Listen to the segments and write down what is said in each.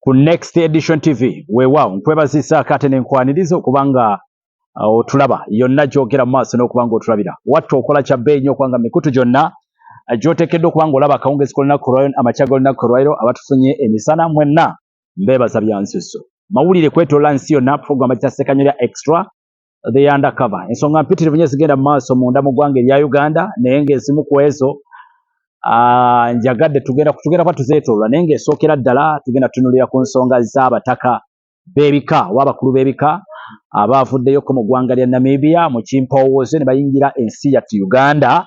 ku Next Edition TV weewaawo nkwebazisa kate nenkwaniriza okubanga otulaba yonna gyogera mu maaso n'okubanga otulabira wattu okola kya bbeeyi nnyo okubanga mikutu gyonna gy'oteekeddwa okubanga olaba akawungeezi k'olunaku lwayo amakya g'olunaku lwayo abatufunye emisana mwenna mbeebaza bya nsusso mawulire kwetoloola nsi yonna puroguramu ekitasekanyo lya extra the undercover ensonga mpitirivu nnyo zigenda mu maaso munda mu ggwanga erya Uganda naye ng'ezimu ku ezo njagadde tugenda kuba tuzeetooloola naye ng'esookera ddala tugenda tutunuulira ku nsonga z'abataka b'ebika w'abakulu b'ebika abavuddeyoko mu ggwanga lya Namibia mu kimpowooze ne bayingira ensi yattu Uganda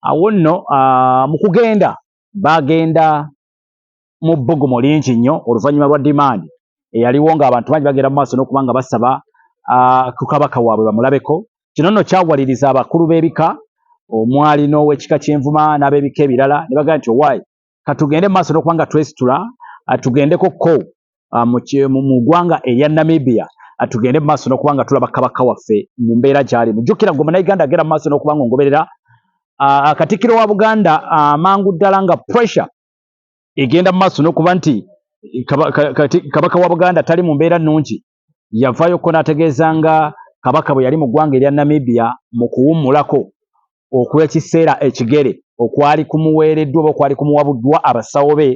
awo nno mu kugenda bagenda mu bbugumu lingi nnyo oluvannyuma lwa demand eyaliwo ng'abantu bangi bagenda mu maaso n'okuba nga basaba ku kabaka waabwe bamulabeko kino nno kyawaliriza abakulu b'ebika omwali n'ow'ekika ky'envuma n'ab'ebika ebirala ne bagamba nti owaayi katugende mu maaso n'okuba nga twesitula tugendeko mu ggwanga erya Namibia tugende mu maaso n'okuba nga tulaba kabaka waffe mu mbeera gy'alimu jjukira gwe munnayuganda agenda mu maaso n'okuba nga ongoberera katikkiro wa Buganda amangu ddala nga pressure egenda mu maaso n'okuba nti kabaka wa Buganda tali mu mbeera nnungi yavaayoko n'ategeeza nga kabaka bwe yali mu ggwanga erya Namibia mu kuwummulako okw'ekiseera ekigere okwali kumuweereddwa oba okwali kumuwabuddwa abasawo be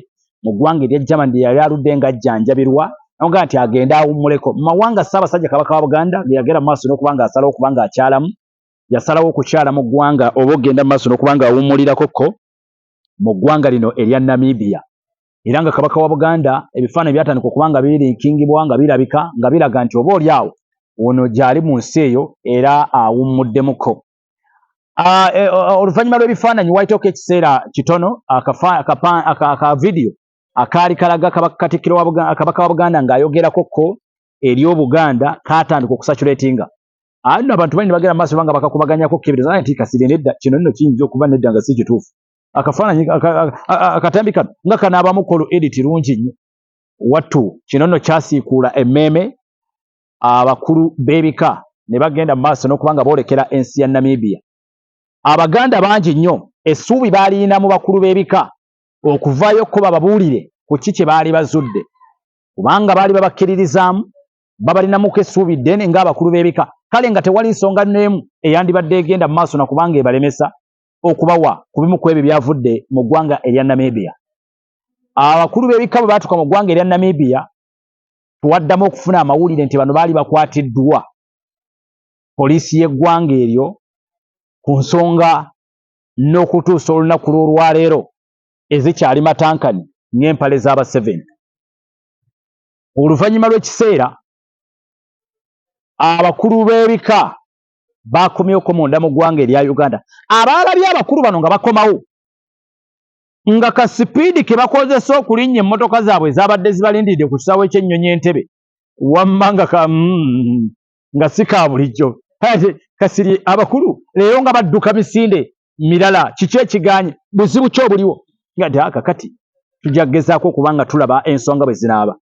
mu ggwanga erya Germany lye yali aludde ng'ajjanjabirwa namugaa nti agende awummuleko mu mawanga Ssaabasajja kabaka wa Buganda ge yagenda mu maaso n'okuba nga asalawo okuba nga akyalamu yasalawo okukyala mu ggwanga oba ogenda mu maaso n'okuba nga awummulirako mu ggwanga lino erya Namibia era nga kabaka wa Buganda ebifaananyi byatandika okuba nga birinkingibwa nga birabika nga biraga nti oba oli awo ono gyali mu nsi eyo era awummuddemuko oluvannyuma lw'ebifaananyi waayiteeko ekiseera kitono aka vidiyo akaali kalaga kabaka wa Buganda ng'ayogerakokko eri Obuganda kaatandika okusaculatinga nno abantu bali ne bagenda mu maaso banga bakakubaganyako kebiriza nti kasire nedda kino nno kiyinza okuba nedda nga si kituufu akafaananyi akatambi kano nga kanaabamu kolo edit lungi nnyo wattu kino nno kyasiikuula emmeeme abakulu b'ebika ne bagenda mu maaso n'okuba nga boolekera ensi ya Namibia Abaganda bangi nnyo essuubi baalina mu bakulu b'ebika okuvaayokko bababuulire ku ki kye baali bazudde kubanga baali babakkiririzaamu babalinamuko essuubi ddene ng'abakulu b'ebika kale nga tewali nsonga n'emu eyandibadde egenda mu maaso nakubanga ebalemesa okubawa ku bimu ku ebyo byavudde mu ggwanga erya Namibia abakulu b'ebika bwe baatuuka mu ggwanga erya Namibia tuwaddamu okufuna amawulire nti bano baali bakwatiddwa poliisi y'eggwanga eryo ku nsonga n'okutuusa olunaku lw'olwaleero ezikyali matankani ng'empale z'aba7 oluvannyuma lw'ekiseera abakulu b'ebika bakomyeko munda mu ggwanga erya Uganda abaalabye abakulu bano nga bakomawo nga ka sipiidi ke bakozesa okulinnya emmotoka zaabwe ezabadde zibalindiridde ku kisaawe ky'ennyonyi Entebbe wamma nga si ka bulijjo kasiri abakulu leero nga badduka misinde mirala kiki ekiganye buzibu ki obuliwo nga nti kakati tujja kugezaako okuba nga tulaba ensonga bwe zinaaba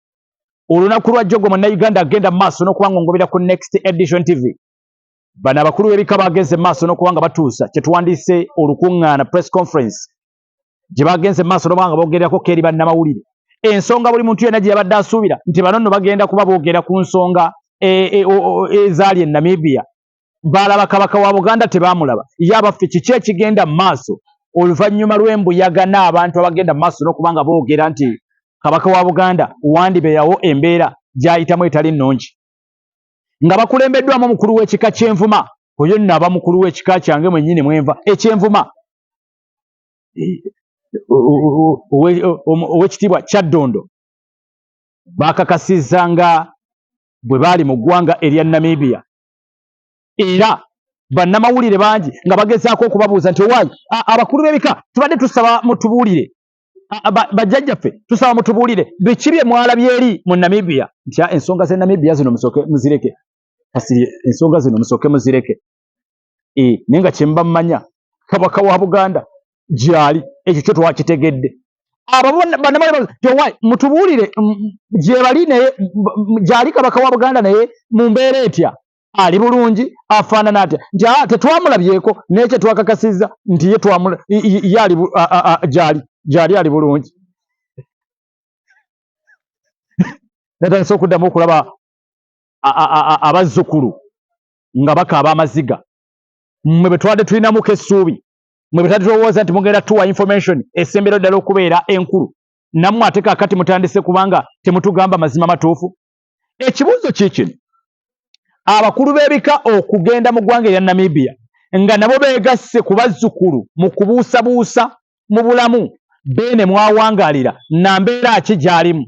olunaku lwajjo gwe munnayuganda agenda mu maaso n'okuba nga ongobera ku Next Edition TV bano abakulu b'ebika bagenze mu maaso n'okuba nga batuusa kye tuwandiise olukuŋŋaana press conference gye bagenze mu maaso n'okuba nga boogererako eri bannamawulire ensonga buli muntu yenna gye yabadde asuubira nti bano nno bagenda kuba boogera ku nsonga ezaali e Namibia baalaba kabaka wa Buganda tebaamulaba ye abaffe kiki ekigenda mu maaso oluvannyuma lw'embuyaga n'abantu abagenda mu maaso n'okuba nga boogera nti kabaka wa Buganda wandibeerawo embeera gy'ayitamu etali nnungi nga bakulembeddwamu omukulu w'ekika ky'envuma oyo nno aba mukulu w'ekika kyange mwennyini mwenva ekyenvuma ow'ekitiibwa Kyaddondo baakakasizza nga bwe baali mu ggwanga erya Namibia era bannamawulire bangi nga bagezaako okubabuuza nti owaayi abakulu b'ebika tubadde tusaba mutubuulire bajjajjaffe tusaba mutubuulire biki bye mwalabye eri mu Namibia nti ensonga z'e Namibia zino musooke muzireke kasiri ensonga zino musooke muzireke naye nga kye muba mumanya kabaka wa Buganda gyali ekyo kyo twakitegedde bannamawulire nti owaayi mutubuulire gye bali naye gyali kabaka wa Buganda naye mu mbeera etya ali bulungi afaanana atya nti tetwamulabyeko naye kye twakakasizza nti ye gyali ali bulungi natandise okuddamu okulaba abazzukulu nga bakaaba amaziga mmwe bwe twadde tulinamuko essuubi mmwe bwe twadde tulowooza nti mugenda tuwa information esembera ddala okubeera enkulu nammwe ate kaakati mutandise kubanga temutugamba mazima matuufu. Ekibuuzo kiikino abakulu b'ebika okugenda mu ggwanga erya Namibia nga nabo beegasse ku bazzukulu mu kubuusabuusa mu bulamu beene mwawangaalira nambeera ki gy'alimu.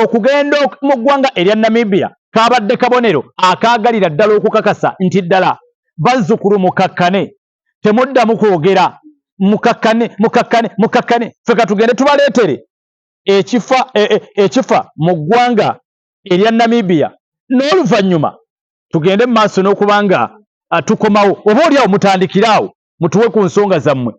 Okugenda mu ggwanga erya Namibia kaabadde kabonero akaagalira ddala okukakasa nti ddala bazzukulu mukakkane, temuddamu kwogera, mukakkane ffe katugende tubaleetere ekifa mu ggwanga erya Namibia n'oluvannyuma tugende mu maaso n'okuba nga tukomawo oba oliawo mutandikiraawo mutuwe ku nsonga zammwe.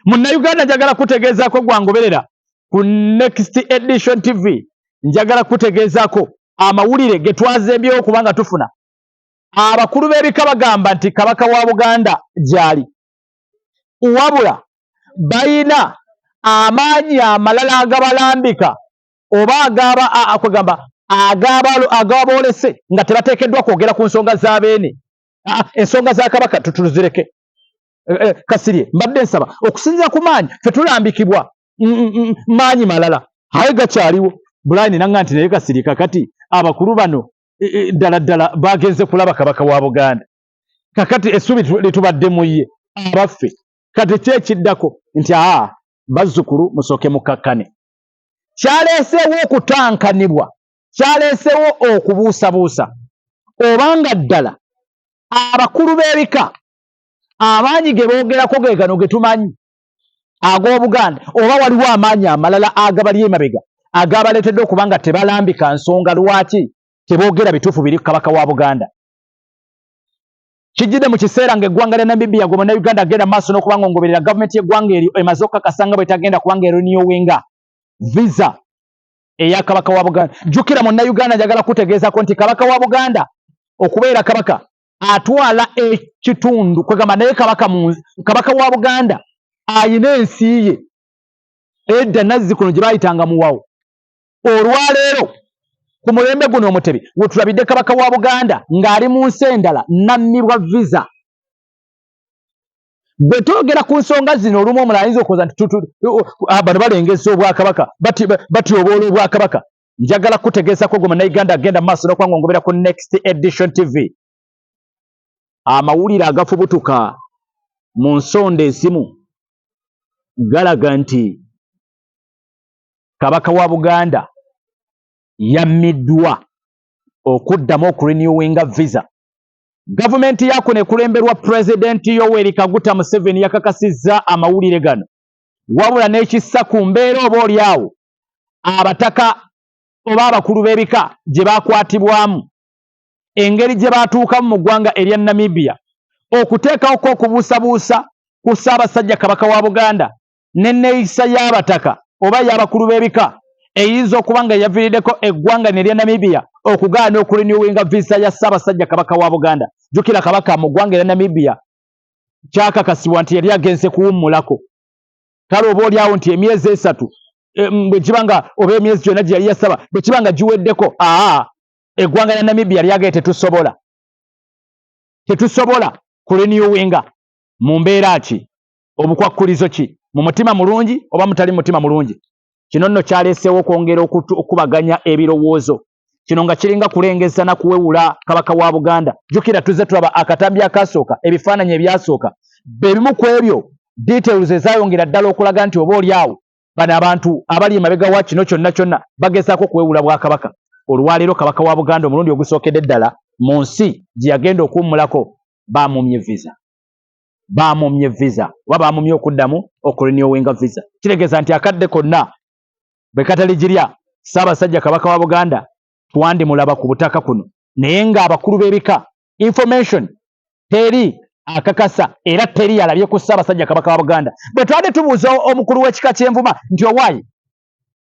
Munnayuganda njagala kutegeezaako gwangoberera ku Next Edition TV, njagala kutegeezaako amawulire ge twazembyewo okubanga tufuna. Abakulu b'ebika bagamba nti Kabaka wa Buganda gy'ali, wabula bayina amaanyi amalala agabalambika oba agaboolese nga tebateekeddwa kwogera ku nsonga z'abeene. Ensonga za Kabaka tutuzireke. Kasirye mbadde nsaba okusinziira ku maanyi ffe tulambikibwa maanyi malala aye gakyaliwo. Bulaini nanga nti naye Kasirye kakati abakulu bano ddala bagenze kulaba Kabaka wa Buganda, kakati essubi litubadde mu ye abaffe kati kyekiddako nti bazzukulu musooke mukakkane. Kyaleeseewo okutankanibwa, kyaleeseewo okubuusabuusa obanga ddala abakulu b'ebika amaanyi ge boogerako ge gano ge tumanyi ag'Obuganda, oba waliwo amaanyi amalala agabali emabega agabaleetedde okuba nga tebalambika nsonga lwaki teboogera bituufu biri Kabaka wa Buganda. Kijjidde mu kiseera ng'eggwanga lya Namibia gwe Munnayuganda agenda maaso n'okuba ng'ongoberera gavumenti y'eggwanga eryo emaze okukakasa nga bwe tagenda kubanga erinyowenga visa eya Kabaka wa Buganda. Jjukira Munnayuganda njagala kutegeezako nti Kabaka wa Buganda okubeera Kabaka atwala ekitundu kwegamba naye Kabaka wa Buganda ayina ensi ye edda Nazzikuno gye baayitanga Muwawo. Olwaleero ku mulembe guno Omutebi we tulabidde Kabaka wa Buganda ng'ali mu nsi endala nammibwa visa. Bwe twogera ku nsonga zino olumu omulala ayinza okuza nti bano balengesa obwakabaka batyoboola obwakabaka. Njagala kutegeezako gwe Munnayuganda agenda mu maaso n'okuba ng'ongobera ku Next Edition TV. Amawulire agafubutuka mu nsonda ezimu galaga nti Kabaka wa Buganda yammiddwa okuddamu okurenewinga visa. Gavumenti yakuno ekulemberwa Pulezidenti Yoweri Kaguta Museveni yakakasizza amawulire gano, wabula n'ekissa ku mbeera oba oliawo abataka oba abakulu b'ebika gye baakwatibwamu, engeri gye baatuukamu mu ggwanga erya Namibia okuteekawoko okubuusabuusa ku Ssaabasajja Kabaka wa Buganda n'enneeyisa y'abataka oba y'abakulu b'ebika eyinza okuba nga yaviiriddeko eggwanga erya Namibia okugaana okurenewinga visa ya Ssaabasajja Kabaka wa Buganda. Jjukira Kabaka mu ggwanga erya Namibia kyakakasibwa nti yali agenze kuwummulako. Kale oba oliawo nti emyezi 3 bwe kiba nga oba emyezi gyonna gye yali yasaba bwe kiba nga giweddeko, eggwanga lya Namibia lyagaye tetusobola kurenewinga mu mbeera ki, obukwakkulizo ki, mu mutima mulungi oba mutali mutima mulungi. Kino nno kyaleeseewo okwongera okubaganya ebirowoozo. Kino nga kiringa kulengeza na kuwewula Kabaka wa Buganda. Jjukira tuzze tulaba akatambi akasooka, ebifaananyi ebyasooka, bebimu ku ebyo details ezayongera ddala okulaga nti oba oliawo bano abantu abali emabega wa kino kyonna bagezaako okuwewula Bwakabaka. Olwaleero Kabaka wa Buganda omulundi ogusookedde ddala mu nsi gye yagenda okuwummulako baamumye visa oba baamumye okuddamu okurenewinga visa. Kitegeeza nti akadde konna bwe kataligirya Ssaabasajja Kabaka wa Buganda twandimulaba ku butaka kuno, naye ng'abakulu b'ebika information teri akakasa era teri yalabye ku Ssaabasajja Kabaka wa Buganda. Bwe twade tubuuza omukulu w'ekika ky'Envuma nti owaayi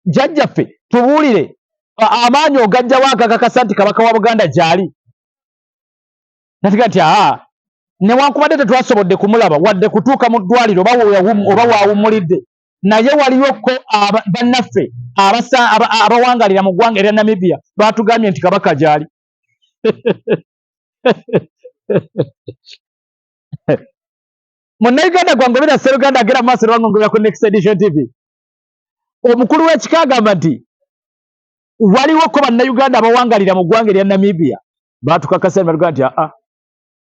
jjajjaffe tubuulire amaanyi ogajjawo agakakasa nti Kabaka wa Buganda gy'ali, natiga nti newankubadde tetwasobodde kumulaba wadde kutuuka mu ddwaliro oba waawummulidde naye waliyoko bannaffe abawangalira mu ggwanga erya Namibia batugambye nti Kabaka gyali. Munnayuganda gwange bira Sseruganda agera maaso lwangongera ku Next Edition TV. Omukulu w'ekika agamba nti waliwo ko bannayuganda abawangalira mu ggwanga erya Namibia batukakasa baluga nti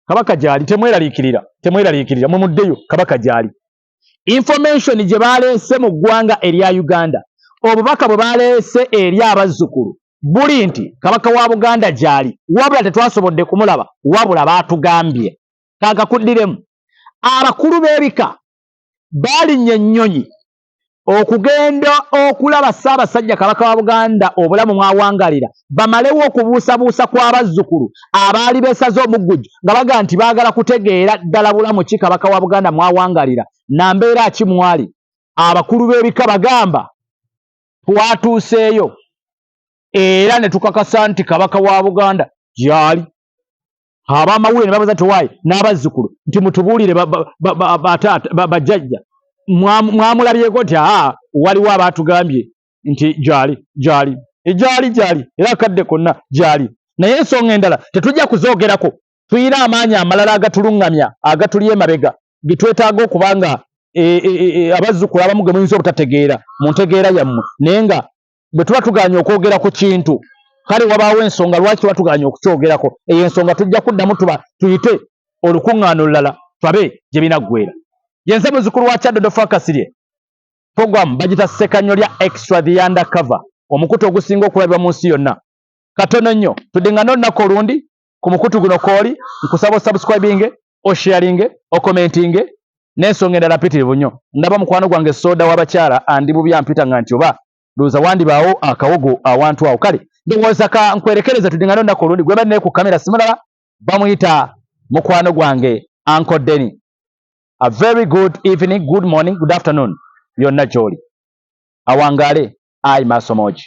Kabaka gyali temweraliikirira mumuddeyo Kabaka gyali. Information gye baleese mu ggwanga erya Uganda obubaka bwe baleese eri abazzukulu buli nti Kabaka wa Buganda gyali wabula tetwasobodde kumulaba wabula baatugambye kaakakuddiremu. Abakulu b'ebika baalinnye ennyonyi okugenda okulaba Ssaabasajja Kabaka wa Buganda obulamu mwawangalira bamalewo okubuusabuusa kw'abazzukulu abaali beesaze omugguju nga baga nti baagala kutegeera ddala bulamu ki Kabaka wa Buganda mwawangalira na mbeera ki mwali. Abakulu b'ebika bagamba twatuuseeyo era ne tukakasa nti Kabaka wa Buganda gyali. Ab'amawulire ne babuuza nti waayi n'abazzukulu nti mutubuulire bajjajja mwamulabyeko nti waliwo abaatugambye nti gyali era akadde konna gyali. Naye ensonga endala tetujja kuzoogerako, tuyina amaanyi amalala agatuluŋŋamya agatuli emabega ge twetaaga okuba nga abazzukulu abamu ge muyinza obutategeera mu ntegeera yammwe, naye nga bwe tuba tuganya okwogera ku kintu kale wabaawo ensonga lwaki tuba tuganya okukyogerako. Eyo ensonga tujja kuddamu tuyite olukuŋŋaano lulala twabe gye binaggweera. Yenze muzzukulu wa Kyaddondo Fakasirye program bagita Ssekanyolya lya Extra the Undercover, omukutu ogusinga okulabibwa mu nsi yonna. Katono nnyo tuddiŋŋana olunaku olundi ku mukutu guno kooli nkusaba osubscribinge osharinge okomentinge n'ensonga endala mpitirivu nnyo. Ndaba mukwano gwange Soda w'abakyala andi bubi ampita nga nti oba ndowooza wandibaawo akawogo awantu awo. Kale ndowooza ka nkwerekereza tuddiŋŋana olunaku olundi gwe bali ku kamera simulaba bamuyita mukwano gwange Uncle Denny. A very good evening, good morning, good afternoon. Byonna gy'oli. Awangaale, ayi maaso moogi.